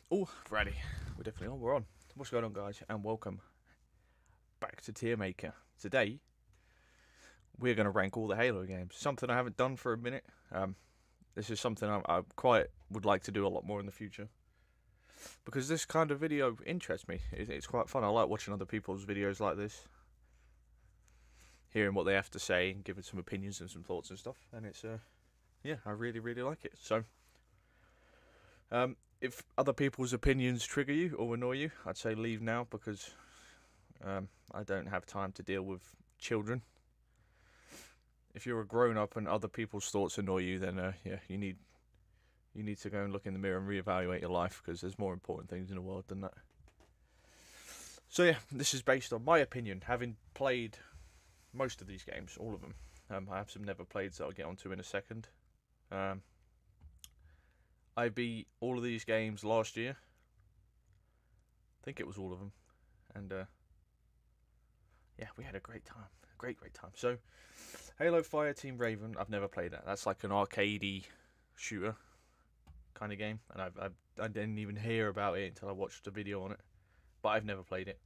Oh, Friday. We're definitely on. We're on. What's going on, guys? And welcome back to Tier Maker. Today, we're going to rank all the Halo games. Something I haven't done for a minute. This is something I quite would like to do a lot more in the future. Because this kind of video interests me. It's quite fun. I like watching other people's videos like this. Hearing what they have to say and giving some opinions and some thoughts and stuff. And it's, yeah, I really, really like it. So, if other people's opinions trigger you or annoy you, I'd say leave now because I don't have time to deal with children. If you're a grown-up and other people's thoughts annoy you, then yeah, you need to go and look in the mirror and reevaluate your life because there's more important things in the world than that. So yeah, this is based on my opinion, having played most of these games, all of them. I have some never playeds that I'll get onto in a second. I beat all of these games last year. I think it was all of them. And yeah, we had a great time. Great time. So, Halo Fireteam Raven, I've never played that. That's like an arcadey shooter kind of game. And I didn't even hear about it until I watched a video on it. But I've never played it.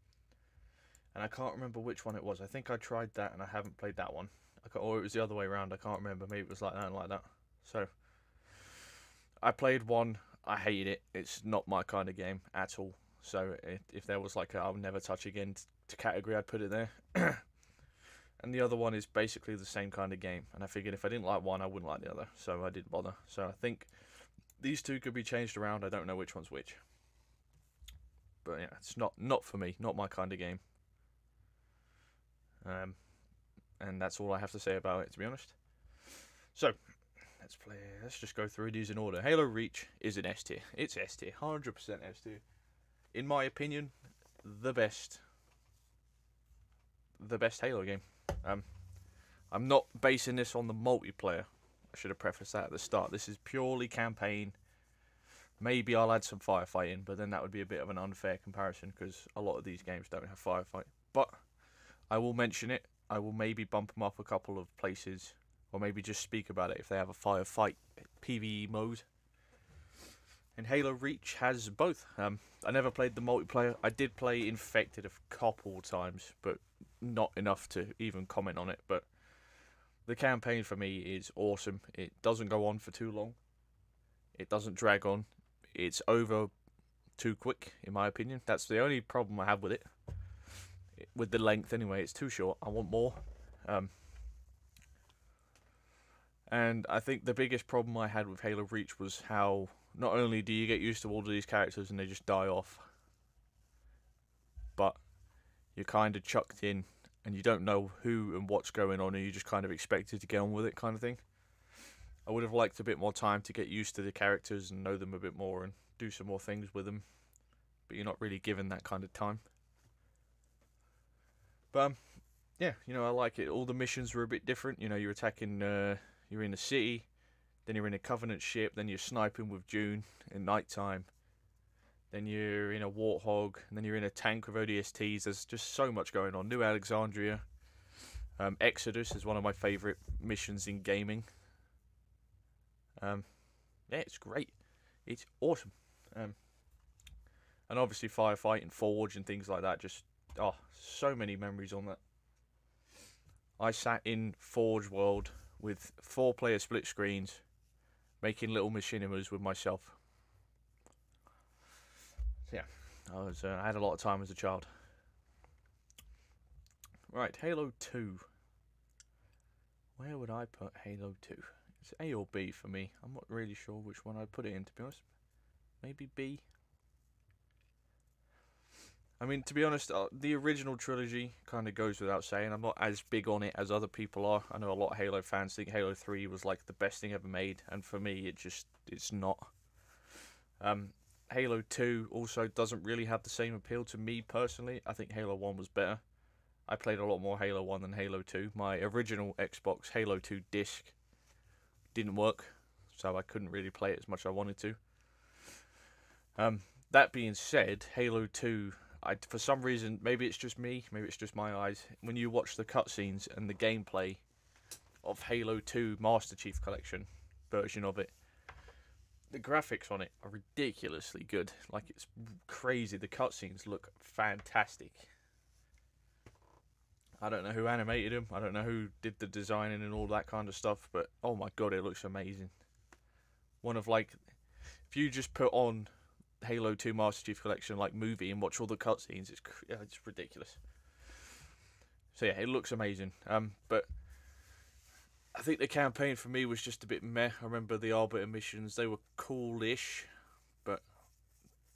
And I can't remember which one it was. I think I tried that and I haven't played that one. Or it was the other way around. I can't remember. Maybe it was like that and like that. So, I played one. I hated it. It's not my kind of game at all. So if there was like a I'll never touch again to category, I'd put it there. And the other one is basically the same kind of game. And I figured if I didn't like one, I wouldn't like the other. So I didn't bother. So I think these two could be changed around. I don't know which one's which. But yeah, it's not for me. Not my kind of game. And that's all I have to say about it, to be honest. So, let's just go through these in order. Halo Reach is an S tier. It's S tier. 100% S tier. In my opinion, the best Halo game. I'm not basing this on the multiplayer. I should have prefaced that at the start. This is purely campaign. Maybe I'll add some firefighting, but then that would be a bit of an unfair comparison because a lot of these games don't have firefight. But I will mention it. I will maybe bump them up a couple of places, or maybe just speak about it if they have a firefight PvE mode. And Halo Reach has both. I never played the multiplayer. I did play Infected a couple times, but not enough to even comment on it. But the campaign for me is awesome. It doesn't go on for too long. It doesn't drag on. It's over too quick, in my opinion. That's the only problem I have with it. With the length, anyway, it's too short. I want more. And I think the biggest problem I had with Halo Reach was how not only do you get used to all of these characters and they just die off, but you're kind of chucked in and you don't know who and what's going on and you just kind of expected to get on with it kind of thing. I would have liked a bit more time to get used to the characters and know them a bit more and do some more things with them, but you're not really given that kind of time. But yeah, I like it. All the missions were a bit different. You're attacking, you're in a city, then you're in a Covenant ship, then you're sniping with June in nighttime. Then you're in a Warthog, and then you're in a tank with ODSTs. There's just so much going on. New Alexandria. Exodus is one of my favourite missions in gaming. Yeah, it's great. It's awesome. And obviously Firefight and Forge and things like that. Just, so many memories on that. I sat in Forge World with 4-player split screens, making little machinimas with myself. Yeah, I had a lot of time as a child. Right, Halo 2. Where would I put Halo 2? It's A or B for me. I'm not really sure which one I'd put it in, to be honest. Maybe B. I mean, to be honest, the original trilogy kind of goes without saying. I'm not as big on it as other people are. I know a lot of Halo fans think Halo 3 was like the best thing ever made, and for me, it's not. Halo 2 also doesn't really have the same appeal to me personally. I think Halo 1 was better. I played a lot more Halo 1 than Halo 2. My original Xbox Halo 2 disc didn't work, so I couldn't really play it as much as I wanted to. That being said, Halo 2, for some reason, maybe it's just me, maybe it's just my eyes, when you watch the cutscenes and the gameplay of Halo 2 Master Chief Collection version of it, the graphics on it are ridiculously good. Like, it's crazy. The cutscenes look fantastic. I don't know who animated them. I don't know who did the designing and all that kind of stuff. But, oh my god, it looks amazing. One of, like, if you just put on Halo 2 Master Chief Collection, like, movie and watch all the cutscenes, it's ridiculous. So, yeah, it looks amazing. But I think the campaign for me was just a bit meh. I remember the Arbiter missions. They were cool-ish. But,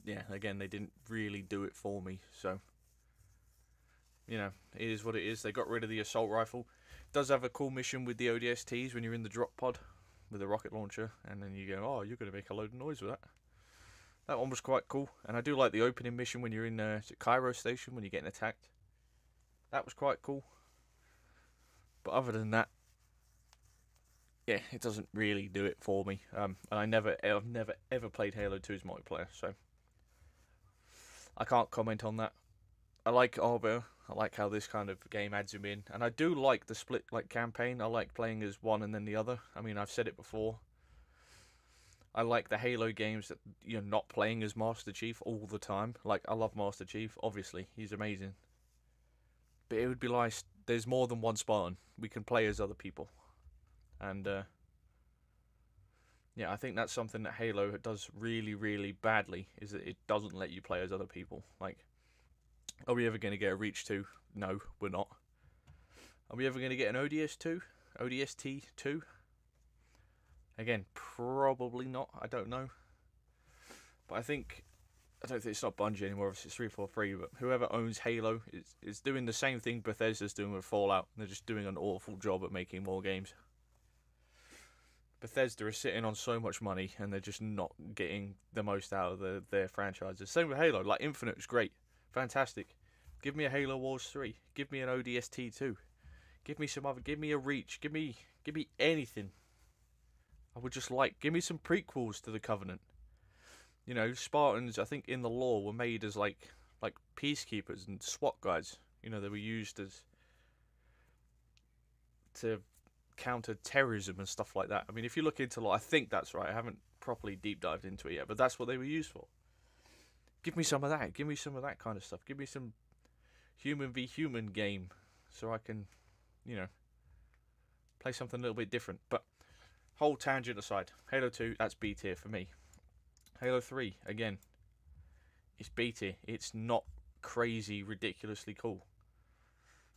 yeah, again, they didn't really do it for me. So, you know, it is what it is. They got rid of the assault rifle. It does have a cool mission with the ODSTs when you're in the drop pod with a rocket launcher, and then you go, oh, you're going to make a load of noise with that. That one was quite cool. And I do like the opening mission when you're in Cairo Station, when you're getting attacked. That was quite cool. But other than that, yeah, it doesn't really do it for me. And I've never ever played Halo 2's multiplayer, so I can't comment on that. I like Arbiter. I like how this kind of game adds him in. And I do like the split campaign. I like playing as one and then the other. I mean, I've said it before. I like the Halo games that you're not playing as Master Chief all the time. Like, I love Master Chief, obviously. He's amazing. But it would be like, there's more than one Spartan. We can play as other people. And, yeah, I think that's something that Halo does really, really badly, is that it doesn't let you play as other people. Like, are we ever going to get a Reach 2? No, we're not. Are we ever going to get an ODS 2? ODST 2? Again, probably not. I don't know. But I don't think it's not Bungie anymore. It's 343. But whoever owns Halo is doing the same thing Bethesda's doing with Fallout. They're just doing an awful job at making more games. Bethesda is sitting on so much money, and they're just not getting the most out of their franchises. Same with Halo. Like, Infinite was great. Fantastic. Give me a Halo Wars 3. Give me an ODST 2. Give me some other. Give me a Reach. Give me anything. I would just give me some prequels to the Covenant. You know, Spartans, I think in the lore, were made as like peacekeepers and SWAT guys. You know, they were used to counter terrorism and stuff like that. I mean, if you look into I think that's right. I haven't properly deep dived into it yet, but that's what they were used for. Give me some of that. Give me some of that kind of stuff. Give me some human v human game, so I can, you know, play something a little bit different. But whole tangent aside, Halo 2, that's B tier for me. Halo 3, again, it's B tier. It's not crazy, ridiculously cool.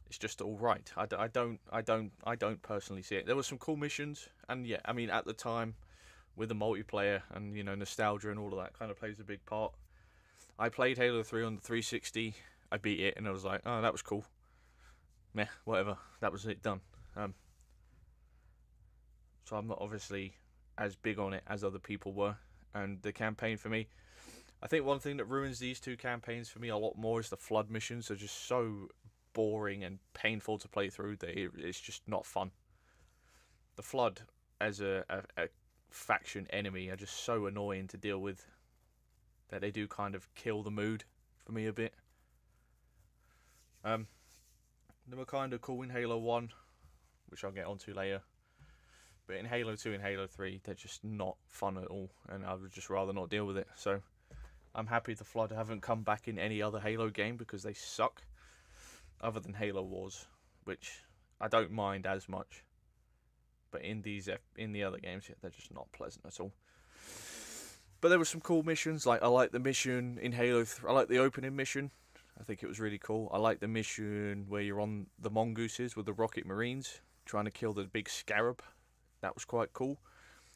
It's just all right. I don't personally see it. There were some cool missions, and yeah, I mean, at the time, with the multiplayer and, you know, nostalgia and all of that kind of plays a big part. I played Halo 3 on the 360. I beat it, and I was like, oh, that was cool. Meh, whatever. That was it, done. So I'm not obviously as big on it as other people were. And the campaign for me, I think one thing that ruins these two campaigns for me a lot more is the Flood missions. They're just so boring and painful to play through that it's just not fun. The Flood as a faction enemy are just so annoying to deal with that they do kind of kill the mood for me a bit. They were kind of cool in Halo 1, which I'll get onto later. But in Halo 2 and Halo 3, they're just not fun at all, and I would just rather not deal with it. So I'm happy the Flood haven't come back in any other Halo game because they suck, other than Halo Wars, which I don't mind as much. But in the other games, yeah, they're just not pleasant at all. But there were some cool missions. Like, I like the mission in Halo 3. I like the opening mission. I think it was really cool. I like the mission where you're on the Mongooses with the Rocket Marines trying to kill the big Scarab. That was quite cool.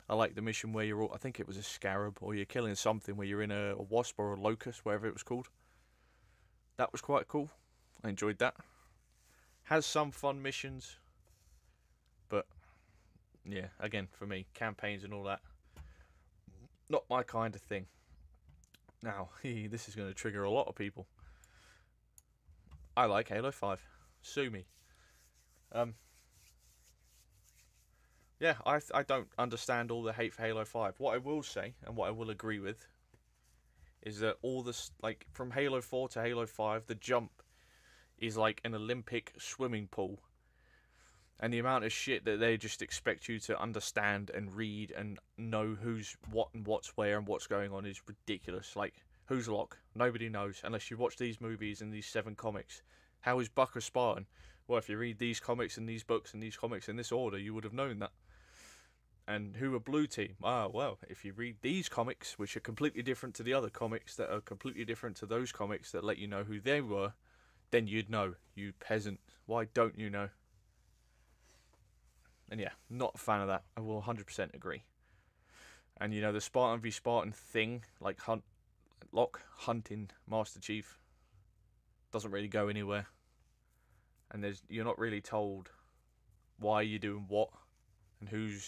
I like the mission where I think it was a Scarab, or you're killing something where you're in a Wasp or a Locust, whatever it was called. That was quite cool. I enjoyed that. Has some fun missions. But, yeah, again, for me, campaigns and all that, not my kind of thing. Now, this is going to trigger a lot of people. I like Halo 5. Sue me. Yeah, I don't understand all the hate for Halo 5. What I will say, and what I will agree with, is that all this, like, from Halo 4 to Halo 5, the jump is like an Olympic swimming pool. And the amount of shit that they just expect you to understand and read and know who's what and what's where and what's going on is ridiculous. Like, who's Locke? Nobody knows unless you watch these movies and these 7 comics. How is Buck a Spartan? Well, if you read these comics and these books and these comics in this order, you would have known that. And who are Blue Team? Ah, well, if you read these comics, which are completely different to the other comics that are completely different to those comics that let you know who they were, then you'd know, you peasant. Why don't you know? And yeah, not a fan of that. I will 100% agree. And the Spartan v Spartan thing, like Locke hunting Master Chief, doesn't really go anywhere. And you're not really told why you're doing what, and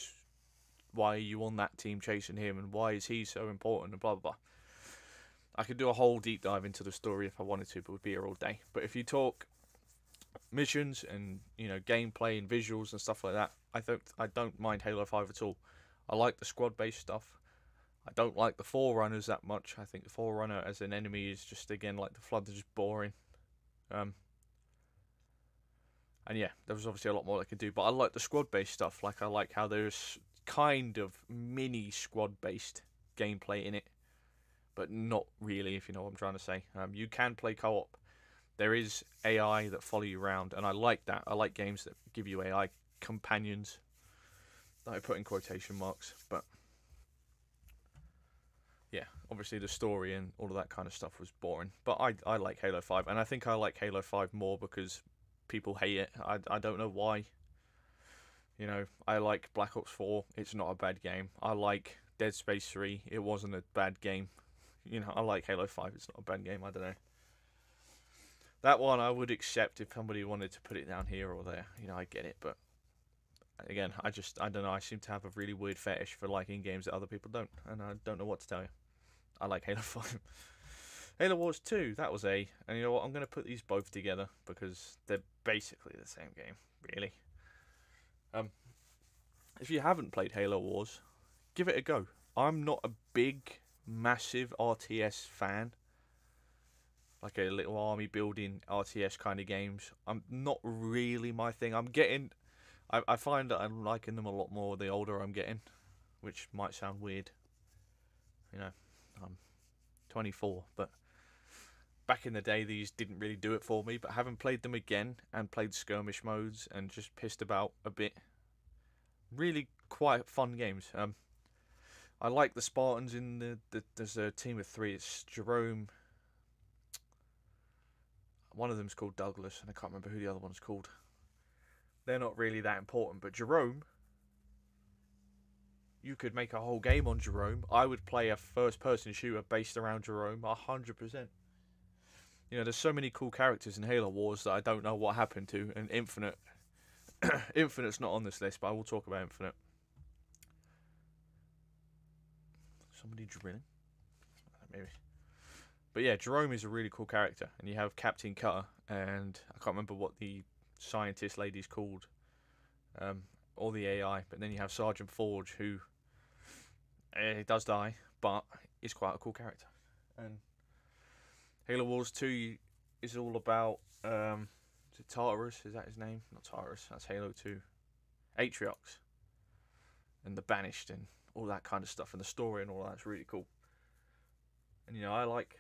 why are you on that team chasing him, and why is he so important, and blah blah blah. I could do a whole deep dive into the story if I wanted to, but we'd be here all day. But if you talk missions and gameplay and visuals and stuff like that, I don't mind Halo 5 at all. I like the squad based stuff. I don't like the Forerunners that much. I think the Forerunner as an enemy is just, again, like the Flood, they're just boring. And yeah, there was obviously a lot more I could do, but I like the squad based stuff. Like, I like how there's kind of mini squad based gameplay in it, but not really, if you know what I'm trying to say. You can play co-op. There is AI that follow you around, and I like that. I like games that give you AI companions that I put in quotation marks. But yeah, obviously the story and all of that kind of stuff was boring. But I like Halo 5, and I think I like Halo 5 more because people hate it. I don't know why. I like Black Ops 4. It's not a bad game. I like Dead Space 3. It wasn't a bad game. I like Halo 5. It's not a bad game. I don't know. That one I would accept if somebody wanted to put it down here or there. I get it, but again, I don't know. I seem to have a really weird fetish for liking games that other people don't, and I don't know what to tell you. I like Halo 5. Halo Wars 2, that was and you know what? I'm going to put these both together because they're basically the same game, really. If you haven't played Halo Wars, give it a go. I'm not a big, massive RTS fan. Like a little army building RTS kind of games. I'm not really my thing. I find that I'm liking them a lot more the older I'm getting, which might sound weird. I'm 24, but back in the day these didn't really do it for me. But having played them again and played skirmish modes and just pissed about a bit, really quite fun games. I like the Spartans in there's a team of 3. It's Jerome. One of them's called Douglas, and I can't remember who the other one's called. They're not really that important, but Jerome, you could make a whole game on Jerome. I would play a first-person shooter based around Jerome, 100%. There's so many cool characters in Halo Wars that I don't know what happened to, and Infinite. Infinite's not on this list, but I will talk about Infinite. Somebody drilling? Maybe. But yeah, Jerome is a really cool character, and you have Captain Cutter, and I can't remember what the scientist lady's called, or the AI, but then you have Sergeant Forge, who does die, but is quite a cool character. And Halo Wars 2 is all about, is it Tartarus? Is that his name? Not Tartarus, that's Halo 2. Atriox, and the Banished, and all that kind of stuff, and the story and all that's really cool. And I like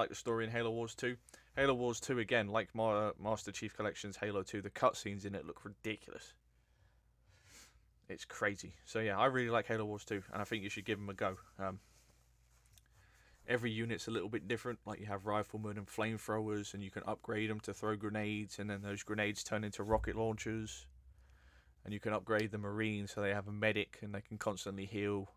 the story in Halo Wars 2. Halo Wars 2, again, like my Master Chief Collection's Halo 2, the cutscenes in it look ridiculous. It's crazy. So yeah, I really like Halo Wars 2, and I think you should give them a go. Every unit's a little bit different. Like, you have riflemen and flamethrowers, and you can upgrade them to throw grenades, and then those grenades turn into rocket launchers. And you can upgrade the Marines so they have a medic, and they can constantly heal.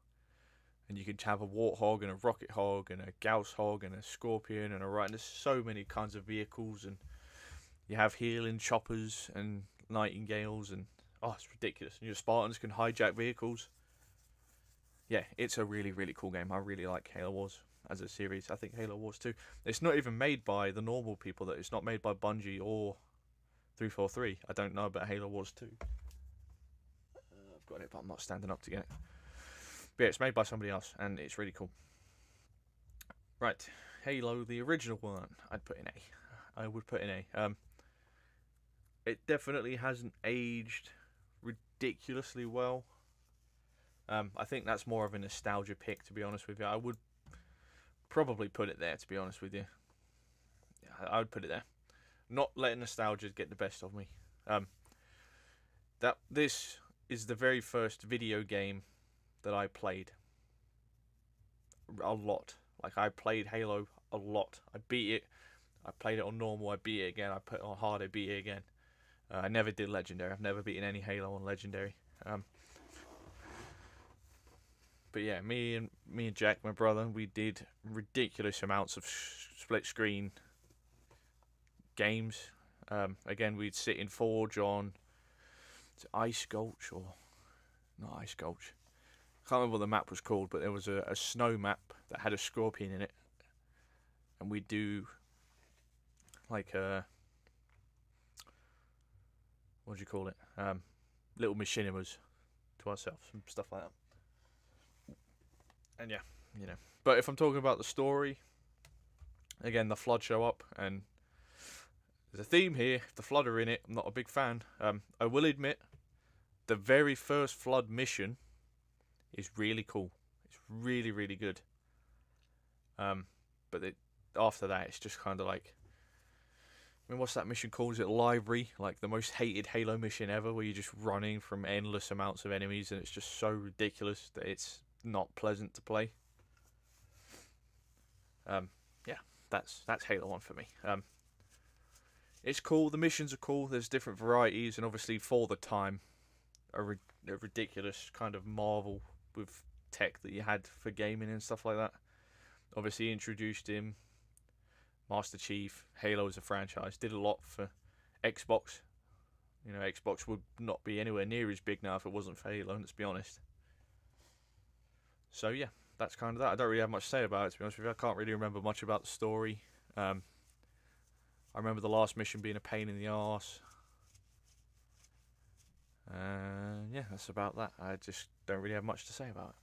And you can have a Warthog and a Rocket Hog and a Gauss Hog and a Scorpion and and there's so many kinds of vehicles, and you have healing choppers and Nightingales, and it's ridiculous. And your Spartans can hijack vehicles. Yeah, it's a really, really cool game. I really like Halo Wars as a series. I think Halo Wars 2, it's not even made by the normal people. That it's not made by Bungie or 343. I don't know about Halo Wars 2. I've got it, but I'm not standing up to get it. But yeah, it's made by somebody else, and it's really cool. Right, Halo, the original one, I'd put in A. I would put in A. it definitely hasn't aged ridiculously well. I think that's more of a nostalgia pick, to be honest with you. I would probably put it there, to be honest with you. I would put it there. Not letting nostalgia get the best of me. This is the very first video game that I played a lot. Like, I played Halo a lot. I beat it. I played it on normal. I beat it again. I put it on hard. I beat it again. I never did legendary. I've never beaten any Halo on legendary. But yeah, me and Jack, my brother, we did ridiculous amounts of split screen games. Again, we'd sit in Forge on Ice Gulch, or not Ice Gulch. I can't remember what the map was called, but there was a snow map that had a scorpion in it, and we'd do like what do you call it? Little machinimas to ourselves and stuff like that. And yeah, you know. But if I'm talking about the story, again, the Flood show up, and there's a theme here. If the Flood are in it, I'm not a big fan. I will admit, the very first Flood mission is really cool. It's really, really good. But after that, it's just kind of like, I mean, what's that mission called? Is it Library? Like the most hated Halo mission ever, where you're just running from endless amounts of enemies, and it's just so ridiculous that it's not pleasant to play. Yeah, that's Halo 1 for me. It's cool. The missions are cool. There's different varieties, and obviously for the time, a ridiculous kind of marvel with tech that you had for gaming and stuff like that. Obviously introduced him, Master Chief, Halo as a franchise, did a lot for Xbox. You know, Xbox would not be anywhere near as big now if it wasn't for Halo, let's be honest. So yeah, that's kind of that. I don't really have much to say about it, to be honest with you. I can't really remember much about the story. I remember the last mission being a pain in the arse. Yeah, that's about that. I just don't really have much to say about it.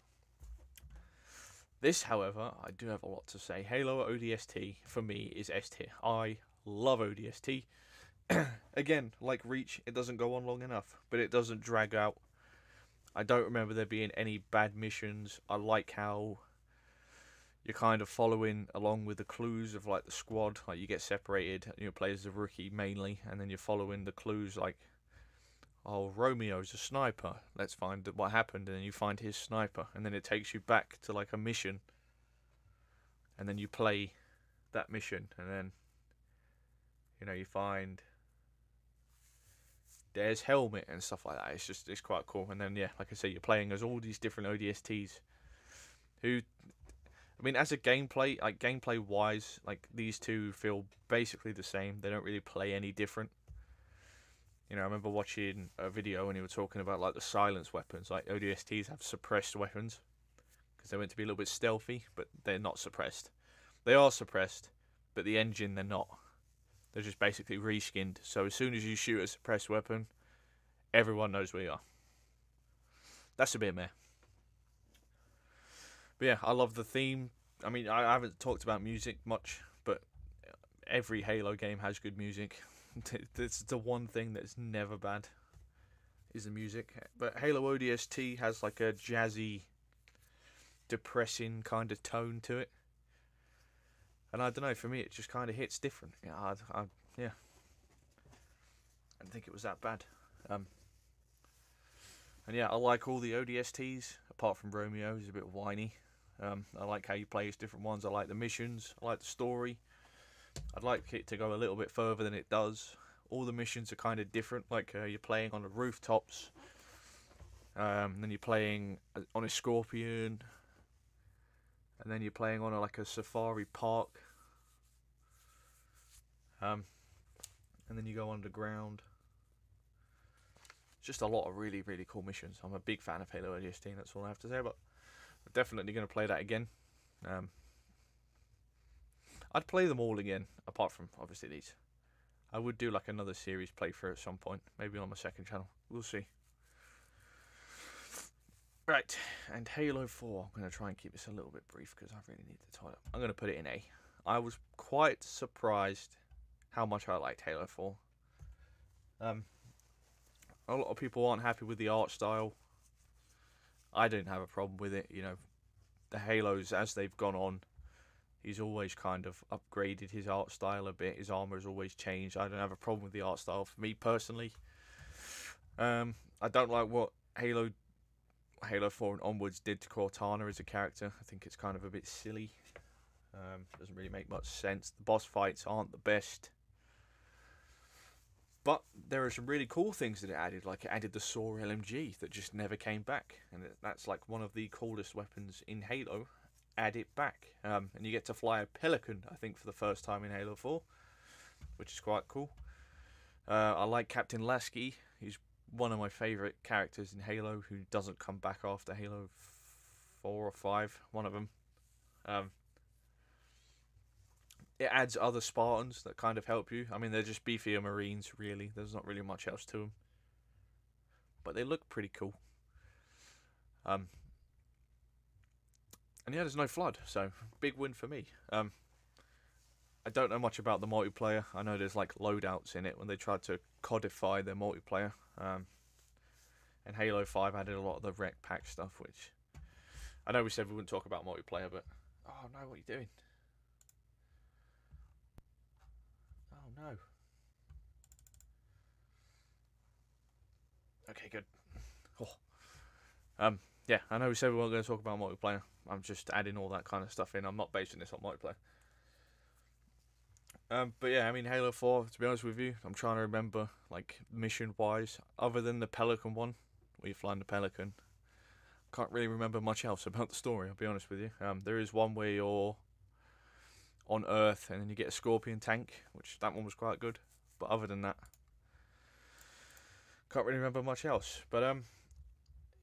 This, however, I do have a lot to say. Halo ODST, for me, is S tier. I love ODST. Again, like Reach, it doesn't go on long enough, but it doesn't drag out. I don't remember there being any bad missions. I like how you're kind of following along with the clues of like the squad. Like you get separated, you play as a rookie mainly, and then you're following the clues like, oh, Romeo's a sniper. Let's find what happened, and then you find his sniper, and then it takes you back to like a mission, and then you play that mission, and then you find there's helmet and stuff like that. It's quite cool. And then yeah, like I say, you're playing as all these different ODSTs who, I mean, as a gameplay, like gameplay wise, like these two feel basically the same. They don't really play any different. I remember watching a video when he was talking about like the silence weapons. Like ODSTs have suppressed weapons because they're meant to be a little bit stealthy, but they're not suppressed. They are suppressed, but the engine they're not. They're just basically reskinned. So as soon as you shoot a suppressed weapon, everyone knows where you are. That's a bit meh. But yeah, I love the theme. I mean, I haven't talked about music much, but every Halo game has good music. It's the one thing that's never bad, is the music. But Halo ODST has like a jazzy, depressing kind of tone to it. And I don't know, for me it just kind of hits different. Yeah, I didn't think it was that bad. And yeah, I like all the ODSTs, apart from Romeo, he's a bit whiny. I like how you play as different ones. I like the missions. I like the story. I'd like it to go a little bit further than it does. All the missions are kind of different. Like you're playing on the rooftops. Then you're playing on a Scorpion. And then you're playing on like a safari park. And then you go underground. It's just a lot of really, really cool missions. I'm a big fan of Halo ODST, that's all I have to say. But I'm definitely going to play that again. I'd play them all again, apart from obviously these. I would do like another series playthrough at some point, maybe on my second channel. We'll see. Right, and Halo 4. I'm going to try and keep this a little bit brief because I really need to tie up. I'm going to put it in A. I was quite surprised how much I liked Halo 4. A lot of people aren't happy with the art style. I didn't have a problem with it. You know, the Halos, as they've gone on, he's always kind of upgraded his art style a bit. His armor has always changed. I don't have a problem with the art style. For me personally, I don't like what Halo 4 and onwards did to Cortana as a character. I think it's kind of a bit silly. Doesn't really make much sense. The boss fights aren't the best. But there are some really cool things that it added, like it added the SAW LMG that just never came back, and that's like one of the coolest weapons in Halo. Add it back, and you get to fly a Pelican, I think, for the first time in Halo 4, which is quite cool. I like Captain Lasky. He's one of my favourite characters in Halo, who doesn't come back after Halo 4 or 5, one of them. It adds other Spartans that kind of help you. I mean, they're just beefier Marines, really. There's not really much else to them. But they look pretty cool. And yeah, there's no flood, so big win for me. I don't know much about the multiplayer. I know there's like loadouts in it when they tried to codify their multiplayer. And Halo 5 added a lot of the rec pack stuff, which I know we said we wouldn't talk about multiplayer, but oh no, what are you doing? Oh no. Okay, good. Oh. Yeah, I know we said we weren't going to talk about multiplayer. I'm just adding all that kind of stuff in. I'm not basing this on multiplayer. But yeah, I mean, Halo 4, to be honest with you, I'm trying to remember, like, mission-wise, other than the Pelican one, where you're flying the Pelican, can't really remember much else about the story, I'll be honest with you. There is one where you're on Earth, and then you get a Scorpion tank, which that one was quite good. But other than that, can't really remember much else. But,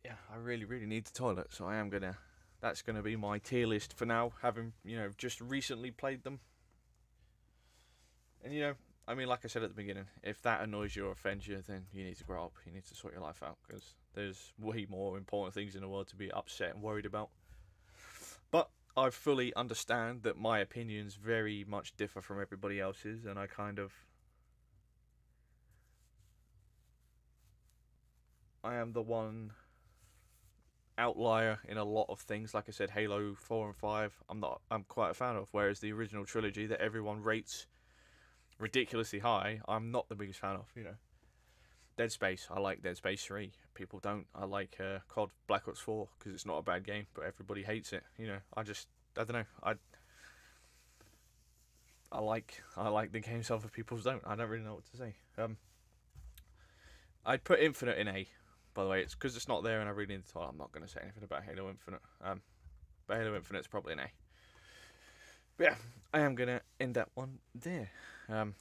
yeah, I really need the toilet, so I am gonna... That's gonna be my tier list for now, having, you know, just recently played them. And, you know, I mean, like I said at the beginning, if that annoys you or offends you, then you need to grow up. You need to sort your life out, because there's way more important things in the world to be upset and worried about. But I fully understand that my opinions very much differ from everybody else's, and I am the one outlier in a lot of things. Like I said, Halo 4 and 5, I'm quite a fan of, whereas the original trilogy that everyone rates ridiculously high, I'm not the biggest fan of, you know. Dead Space, I like Dead Space 3. People don't. I like COD Black Ops 4 because it's not a bad game, but everybody hates it. You know, I don't know. I like the games other people don't. I don't really know what to say. I'd put Infinite in A. By the way, it's because it's not there, and I really need to. I'm not going to say anything about Halo Infinite. But Halo Infinite's probably an A. But yeah, I am going to end that one there.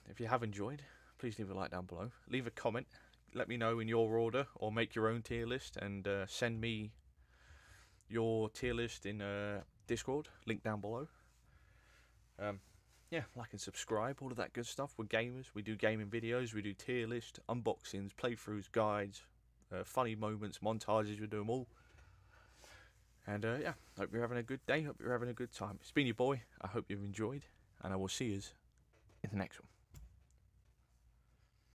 If you have enjoyed, please leave a like down below. Leave a comment. Let me know in your order, or make your own tier list, and send me your tier list in Discord. Link down below. Yeah, like and subscribe, all of that good stuff. We're gamers. We do gaming videos. We do tier list, unboxings, playthroughs, guides, funny moments, montages. We do them all. And yeah, hope you're having a good day. Hope you're having a good time. It's been your boy. I hope you've enjoyed, and I will see you in the next one.